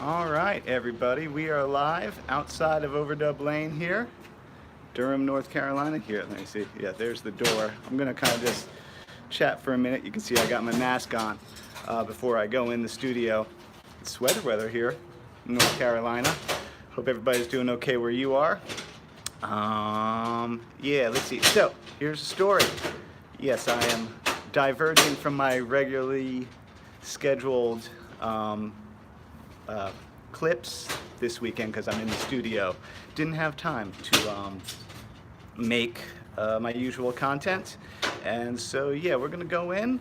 All right, everybody, we are live outside of Overdub Lane here, Durham, North Carolina. Here, let me see. Yeah, there's the door. I'm gonna kind of just chat for a minute. You can see I got my mask on before I go in the studio. It's weather here in North Carolina. Hope everybody's doing okay where you are. Yeah, let's see. So, here's the story. Yes, I am diverging from my regularly scheduled uh, clips this weekend because I'm in the studio. Didn't have time to make my usual content. And so, yeah, we're going to go in.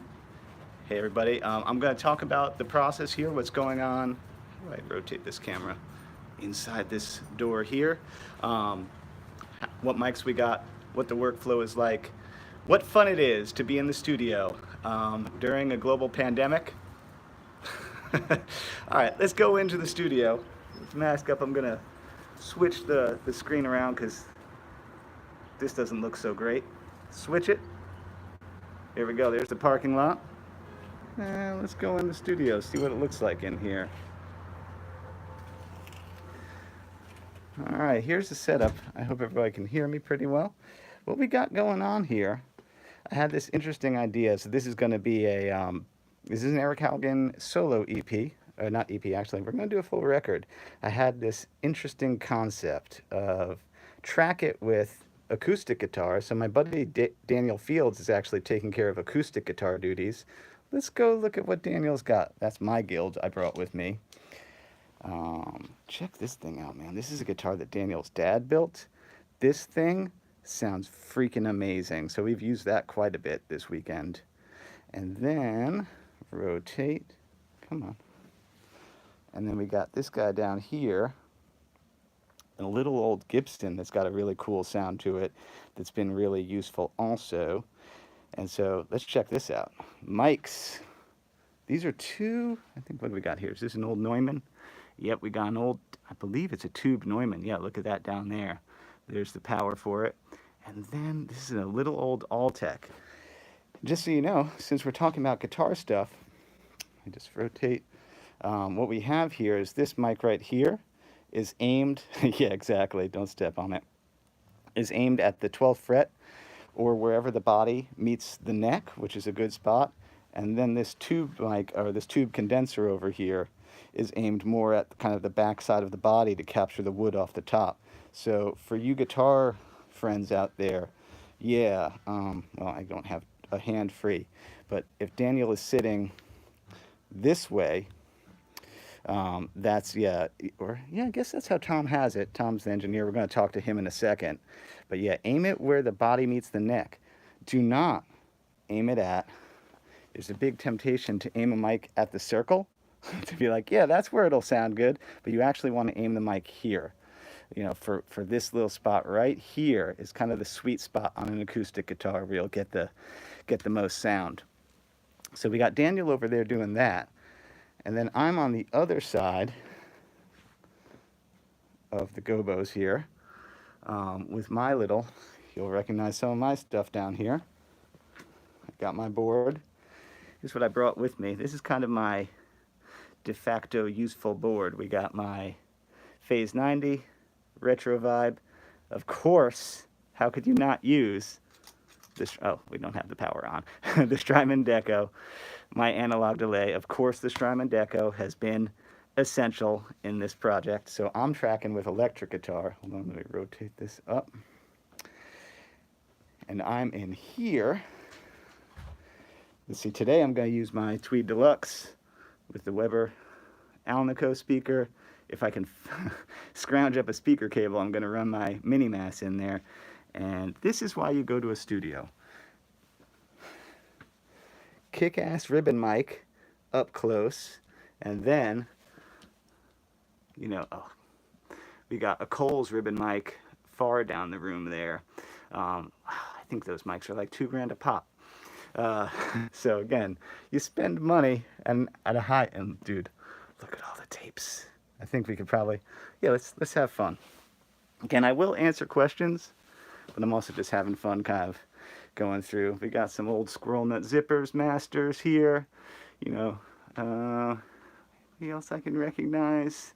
Hey, everybody. I'm going to talk about the process here, what's going on. How do I rotate this camera? Inside this door here. What mics we got, what the workflow is like, what fun it is to be in the studio during a global pandemic. All right, let's go into the studio. Let's mask up. I'm gonna switch the screen around because this doesn't look so great. Switch it. There we go. There's the parking lot. And let's go in the studio, see what it looks like in here. All right, here's the setup. I hope everybody can hear me pretty well. What we got going on here, I had this interesting idea. So this is going to be this is an Eric Halligan solo EP. Not EP, actually. We're going to do a full record. I had this interesting concept of track it with acoustic guitar. So my buddy Daniel Fields is actually taking care of acoustic guitar duties. Let's go look at what Daniel's got. That's my guild I brought with me. Check this thing out, man. This is a guitar that Daniel's dad built. This thing sounds freaking amazing. So we've used that quite a bit this weekend. And then rotate. Come on. And then we got this guy down here, a little old Gibson that's got a really cool sound to it that's been really useful also. And so let's check this out. Mics. These are two, I think, what do we got here? Is this an old Neumann? Yep, we got an old, I believe it's a tube Neumann. Yeah, look at that down there. There's the power for it. And then this is a little old Altec. Just so you know, since we're talking about guitar stuff, I just rotate. What we have here is this mic right here is aimed, yeah, exactly, don't step on it, is aimed at the 12th fret or wherever the body meets the neck, which is a good spot. And then this tube mic, or this tube condenser over here, is aimed more at kind of the back side of the body to capture the wood off the top. So for you guitar friends out there, yeah, well, I don't have a hand free, but if Daniel is sitting this way, that's, yeah, or yeah, I guess that's how Tom has it. Tom's the engineer. We're going to talk to him in a second. But yeah, aim it where the body meets the neck. Do not aim it at, there's a big temptation to aim a mic at the circle, to be like, yeah, that's where it'll sound good, but you actually want to aim the mic here. You know, for this little spot right here is kind of the sweet spot on an acoustic guitar where you'll get the most sound. So we got Daniel over there doing that. And then I'm on the other side of the gobos here with my little, you'll recognize some of my stuff down here. I got my board. Here's what I brought with me. This is kind of my de facto useful board. We got my Phase 90, Retro Vibe. Of course, how could you not use this? Oh, we don't have the power on. The Strymon Deco, my analog delay. Of course, the Strymon Deco has been essential in this project. So I'm tracking with electric guitar. Hold on, let me rotate this up. And I'm in here. Let's see, today I'm going to use my Tweed Deluxe with the Weber Alnico speaker. If I can scrounge up a speaker cable, I'm going to run my Minimas in there. And this is why you go to a studio. Kick-ass ribbon mic up close, and then, you know, oh, we got a Coles ribbon mic far down the room there. I think those mics are like $2 grand a pop. So again, you spend money and at a high end, dude, look at all the tapes. I think we could probably, yeah, let's have fun. Again, I will answer questions, but I'm also just having fun kind of going through. We got some old Squirrel Nut Zippers Masters here, you know, Anybody else I can recognize?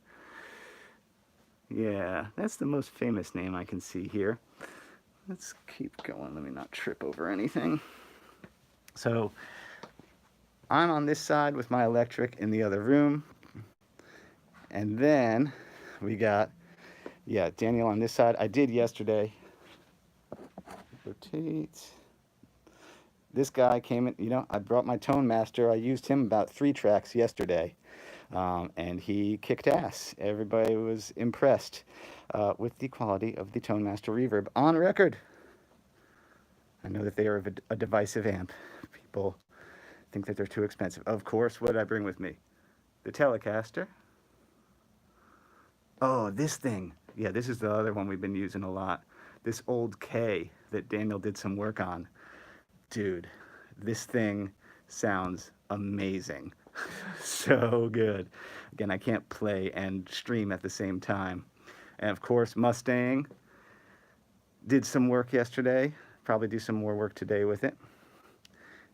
Yeah, that's the most famous name I can see here. Let's keep going. Let me not trip over anything. So I'm on this side with my electric in the other room. And then we got, yeah, Daniel on this side. I did yesterday. Rotate. This guy came in, you know, I brought my Tone Master. I used him about 3 tracks yesterday. And he kicked ass. Everybody was impressed with the quality of the Tone Master Reverb on record. I know that they are a divisive amp. People think that they're too expensive. Of course, what did I bring with me? The Telecaster. Oh, this thing. Yeah, this is the other one we've been using a lot. This old K that Daniel did some work on. Dude, this thing sounds amazing. So good. Again, I can't play and stream at the same time. And of course, Mustang did some work yesterday. Probably do some more work today with it.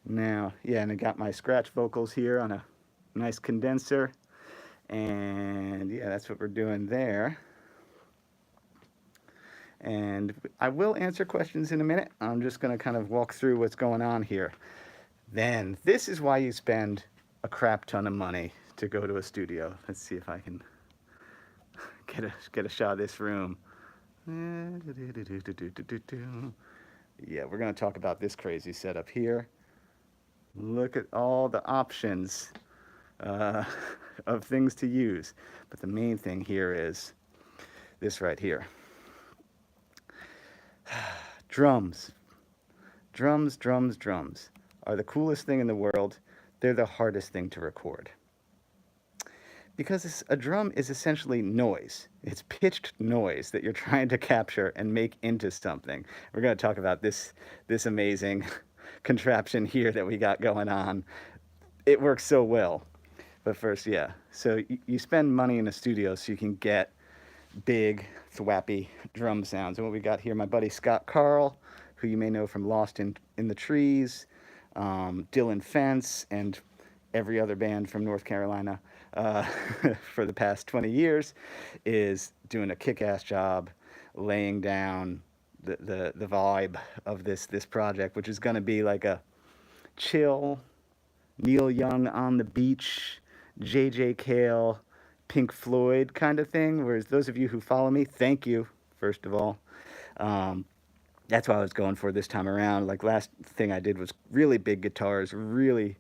Now, yeah, and I got my scratch vocals here on a nice condenser. And yeah, that's what we're doing there. And I will answer questions in a minute. I'm just going to kind of walk through what's going on here. Then, this is why you spend a crap ton of money to go to a studio. Let's see if I can get a shot of this room. Yeah, we're going to talk about this crazy setup here. Look at all the options of things to use. But the main thing here is this right here. Drums. Drums, drums, drums are the coolest thing in the world. They're the hardest thing to record. Because a drum is essentially noise. It's pitched noise that you're trying to capture and make into something. We're going to talk about this amazing contraption here that we got going on. It works so well. But first, yeah. So you spend money in a studio so you can get big, thwappy drum sounds. And what we got here, my buddy Scott Carl, who you may know from Lost in the Trees, Dylan Fence, and every other band from North Carolina for the past 20 years, is doing a kick-ass job laying down the vibe of this project, which is going to be like a chill, Neil Young on the beach, J.J. Cale, Pink Floyd kind of thing. Whereas those of you who follow me, thank you, first of all. That's what I was going for this time around. Like, last thing I did was really big guitars, really,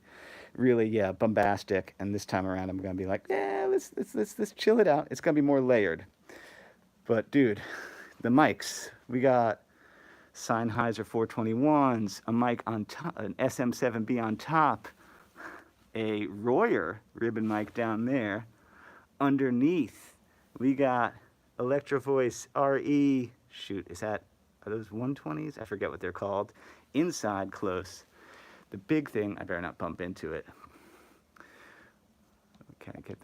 yeah, bombastic. And this time around, I'm gonna be like, yeah, let's chill it out. It's gonna be more layered. But dude, the mics, we got Sennheiser 421s, a mic on top, an SM7B on top, a Royer ribbon mic down there. Underneath, we got Electro Voice RE. Shoot, are those 120s? I forget what they're called. Inside close. The big thing, I better not bump into it. Okay,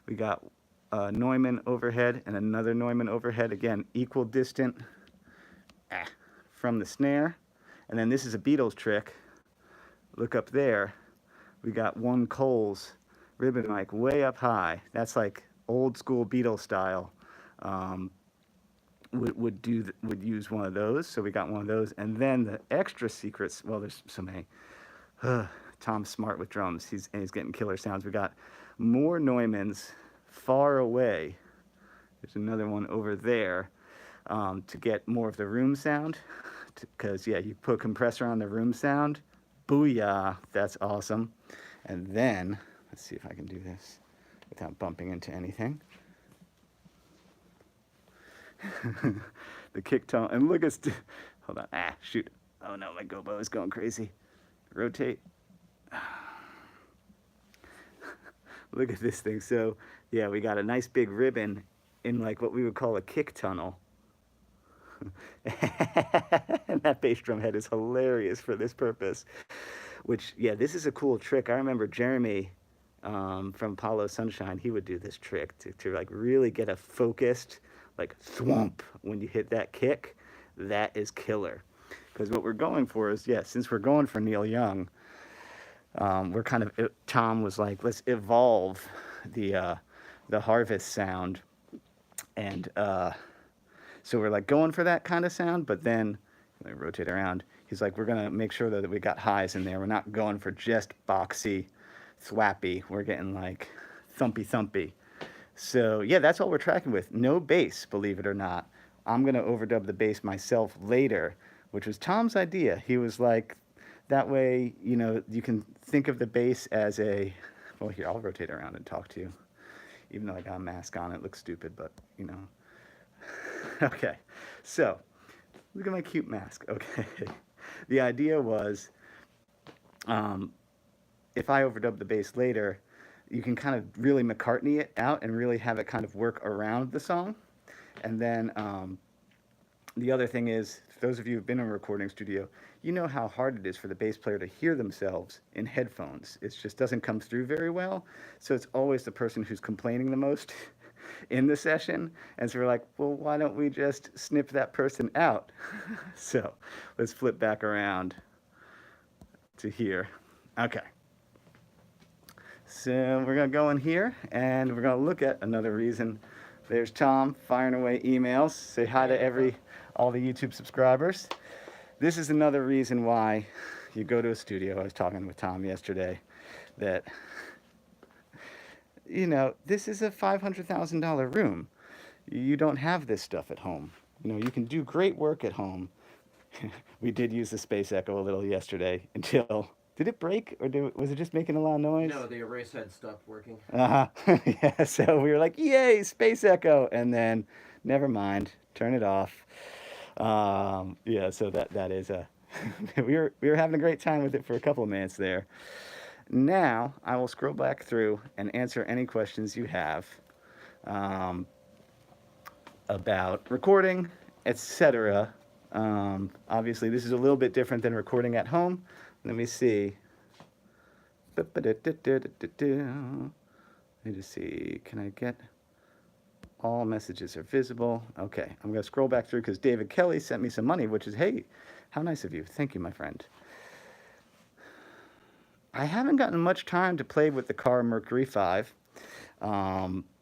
we got Neumann overhead and another Neumann overhead. Again, equal distant from the snare. And then this is a Beatles trick. Look up there. We got one Coles ribbon mic way up high. That's like old school Beatles style. Would use one of those. So we got one of those. And then the extra secrets, well, there's so many. Tom's smart with drums. He's getting killer sounds. We got more Neumanns far away. There's another one over there to get more of the room sound. Because, yeah, you put compressor on the room sound. Booyah. That's awesome. And then, let's see if I can do this without bumping into anything. The kick tone, and look at, hold on, shoot. Oh no, my gobo is going crazy. Rotate. Look at this thing. So, yeah, we got a nice big ribbon in like what we would call a kick tunnel. And that bass drum head is hilarious for this purpose. Which, yeah, this is a cool trick. I remember Jeremy from Apollo Sunshine, he would do this trick to like really get a focused, like thwomp when you hit that kick. That is killer. Because what we're going for is, yeah, since we're going for Neil Young, we're kind of, Tom was like, let's evolve the harvest sound. And so we're like going for that kind of sound, but then let me rotate around. He's like, we're gonna make sure that we got highs in there. We're not going for just boxy, thwappy. We're getting like thumpy thumpy. So yeah, that's all we're tracking with. No bass, believe it or not. I'm gonna overdub the bass myself later, which was Tom's idea. He was like, that way, you know, you can think of the bass as a, well, here, I'll rotate around and talk to you. Even though I got a mask on, it looks stupid, but you know. Okay, so look at my cute mask. Okay, the idea was, if I overdub the bass later, you can kind of really McCartney it out and really have it kind of work around the song. And then the other thing is, for those of you who've been in a recording studio, you know how hard it is for the bass player to hear themselves in headphones. It just doesn't come through very well. So it's always the person who's complaining the most in the session. And so we're like, well, why don't we just snip that person out? So let's flip back around to here. Okay. So we're going to go in here and we're going to look at another reason. There's Tom firing away emails. Say hi to all the YouTube subscribers. This is another reason why you go to a studio. I was talking with Tom yesterday that, you know, this is a $500,000 room. You don't have this stuff at home. You know, you can do great work at home. We did use the Space Echo a little yesterday until, did it break or was it just making a lot of noise? No, the erase head stopped working. Yeah, so we were like, yay, Space Echo. And then, never mind, turn it off. Yeah, so that is a, we were having a great time with it for a couple of minutes there. Now, I will scroll back through and answer any questions you have about recording, etc. Obviously, this is a little bit different than recording at home. Let me see. Let me just see. Can I get all messages are visible? Okay, I'm going to scroll back through because David Kelly sent me some money, which is, hey, how nice of you. Thank you, my friend. I haven't gotten much time to play with the Car Mercury 5.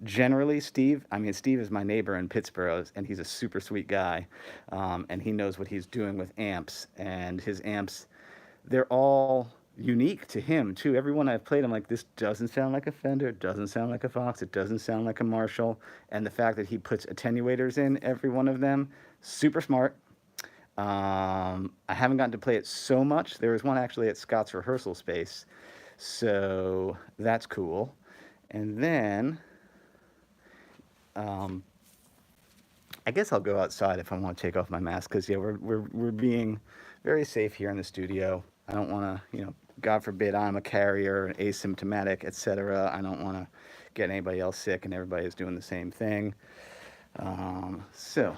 Generally, Steve is my neighbor in Pittsburgh, and he's a super sweet guy, and he knows what he's doing with amps, and his amps, they're all unique to him, too. Everyone I've played, I'm like, this doesn't sound like a Fender, it doesn't sound like a Fox, it doesn't sound like a Marshall, and the fact that he puts attenuators in every one of them, super smart. I haven't gotten to play it so much. There was one actually at Scott's rehearsal space, so that's cool. And then, I guess I'll go outside if I want to take off my mask, because yeah, we're being very safe here in the studio. I don't want to, you know, God forbid I'm a carrier, asymptomatic, etc. I don't want to get anybody else sick, and everybody is doing the same thing. So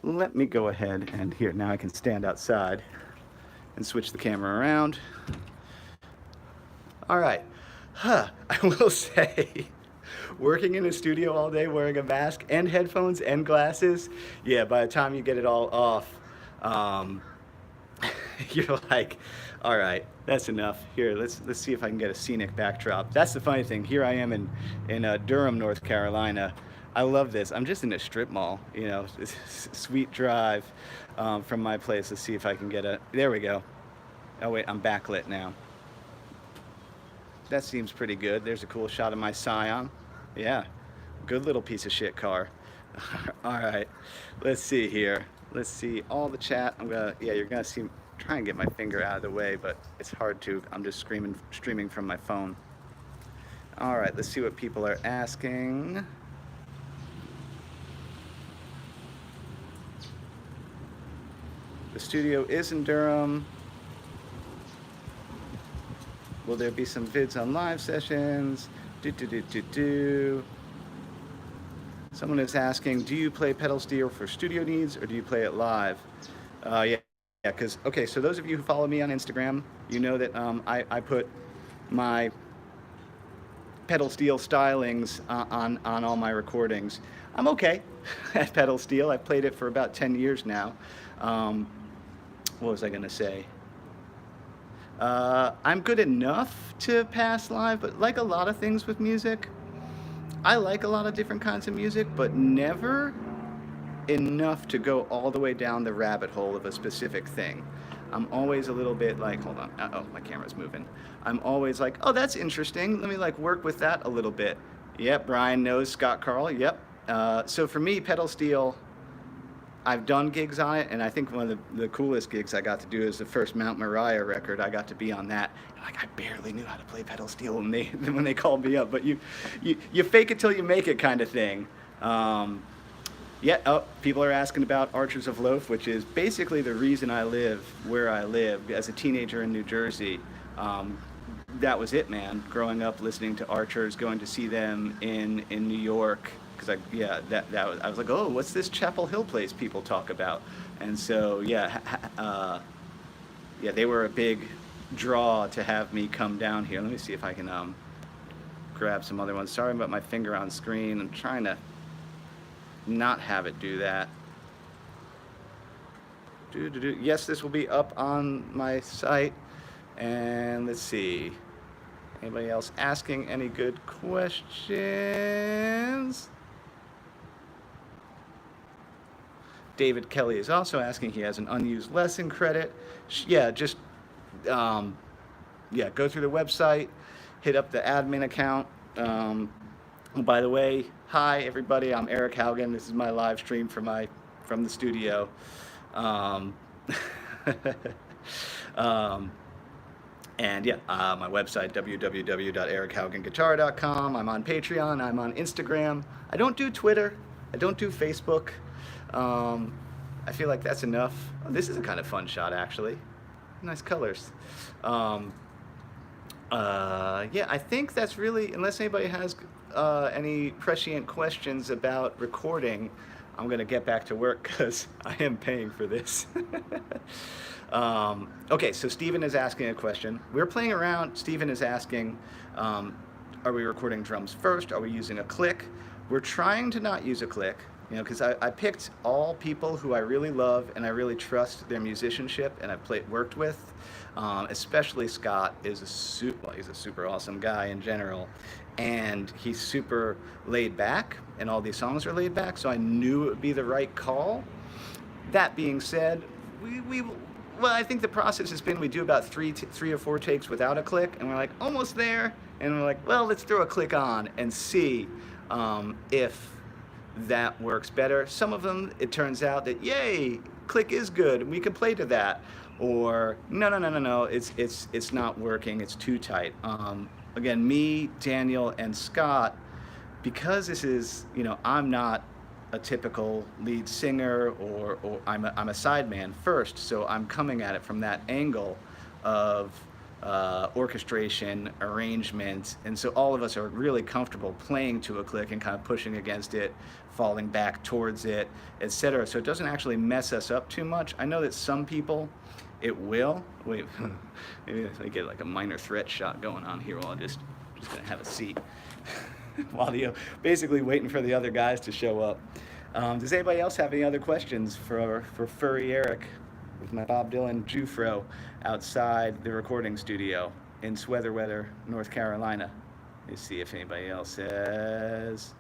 let me go ahead and here, now I can stand outside and switch the camera around. All right. I will say, working in a studio all day wearing a mask and headphones and glasses, yeah, by the time you get it all off, you're like, all right, that's enough. Here, let's see if I can get a scenic backdrop. That's the funny thing. Here I am in Durham, North Carolina. I love this. I'm just in a strip mall, you know, sweet drive from my place. Let's see if I can get a, there we go. Oh wait, I'm backlit now. That seems pretty good. There's a cool shot of my Scion. Yeah, good little piece of shit car. All right, let's see here. Let's see all the chat. Yeah, you're gonna see, try and get my finger out of the way, but it's hard to. I'm just streaming from my phone. All right, let's see what people are asking. The studio is in Durham. Will there be some vids on live sessions? Someone is asking, do you play pedal steel for studio needs or do you play it live? Yeah, because, okay, so those of you who follow me on Instagram, you know that I put my pedal steel stylings on all my recordings. I'm okay at pedal steel. I've played it for about 10 years now. What was I gonna say? I'm good enough to pass live, but like a lot of things with music, I like a lot of different kinds of music, but never enough to go all the way down the rabbit hole of a specific thing. I'm always a little bit like, hold on, oh, my camera's moving. I'm always like, oh, that's interesting. Let me like work with that a little bit. Yep, Brian knows Scott Carl. Yep. So for me, pedal steel, I've done gigs on it, and I think one of the coolest gigs I got to do is the first Mount Moriah record. I got to be on that. And like I barely knew how to play pedal steel when they called me up, but you fake it till you make it kind of thing. Yeah, oh, people are asking about Archers of Loaf, which is basically the reason I live where I live. As a teenager in New Jersey, that was it, man. Growing up listening to Archers, going to see them in New York, because I was like, oh, what's this Chapel Hill place people talk about? And so yeah, yeah, they were a big draw to have me come down here. Let me see if I can grab some other ones. Sorry about my finger on screen. I'm trying to not have it do that. Yes, this will be up on my site. And let's see. Anybody else asking any good questions? David Kelly is also asking. He has an unused lesson credit. Yeah, just yeah, go through the website, hit up the admin account. By the way, hi everybody, I'm Eric Haugen. This is my live stream from the studio. And yeah, my website, www.erichaugenguitar.com. I'm on Patreon, I'm on Instagram. I don't do Twitter, I don't do Facebook. I feel like that's enough. Oh, this is a kind of fun shot, actually. Nice colors. Yeah, I think that's really, unless anybody has any prescient questions about recording, I'm going to get back to work because I am paying for this. Okay, so Stephen is asking a question. We're playing around. Stephen is asking, are we recording drums first? Are we using a click? We're trying to not use a click, you know, because I picked all people who I really love and I really trust their musicianship and I've worked with. Especially Scott is he's a super awesome guy in general, and he's super laid back, and all these songs are laid back, so I knew it would be the right call. That being said, well, I think the process has been we do about three or four takes without a click, and we're like almost there, and we're like, well, let's throw a click on and see if that works better. Some of them, it turns out that yay, click is good, and we can play to that. Or no, it's not working, it's too tight. Again, me, Daniel, and Scott, because this is, you know, I'm not a typical lead singer, or I'm a sideman first, so I'm coming at it from that angle of orchestration, arrangement, and so all of us are really comfortable playing to a click and kind of pushing against it, falling back towards it, etc. So it doesn't actually mess us up too much. I know that some people, it will. Wait, maybe if I get like a minor threat shot going on here while I'm just gonna have a seat while basically waiting for the other guys to show up. Does anybody else have any other questions for Furry Eric with my Bob Dylan Jufro outside the recording studio in Sweatherweather, North Carolina? Let's see if anybody else has.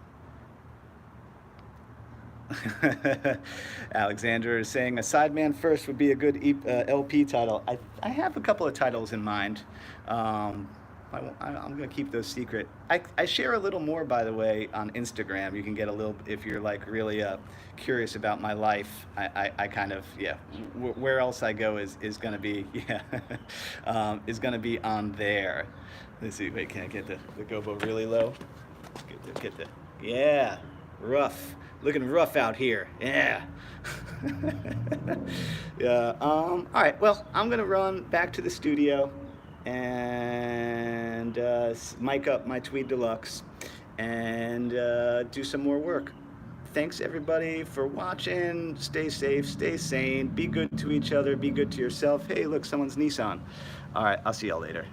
Alexander is saying a sideman first would be a good LP title. I have a couple of titles in mind. I'm going to keep those secret. I share a little more, by the way, on Instagram. You can get a little, if you're like really curious about my life. I kind of, yeah, where else I go is going to be, yeah, is going to be on there. Let's see, wait, can I get the gobo really low? Get the, yeah, rough. Looking rough out here, yeah. Yeah. All right. Well, I'm gonna run back to the studio and mic up my Tweed Deluxe and do some more work. Thanks everybody for watching. Stay safe, stay sane, be good to each other, be good to yourself. Hey, look, someone's Nissan. All right. I'll see y'all later.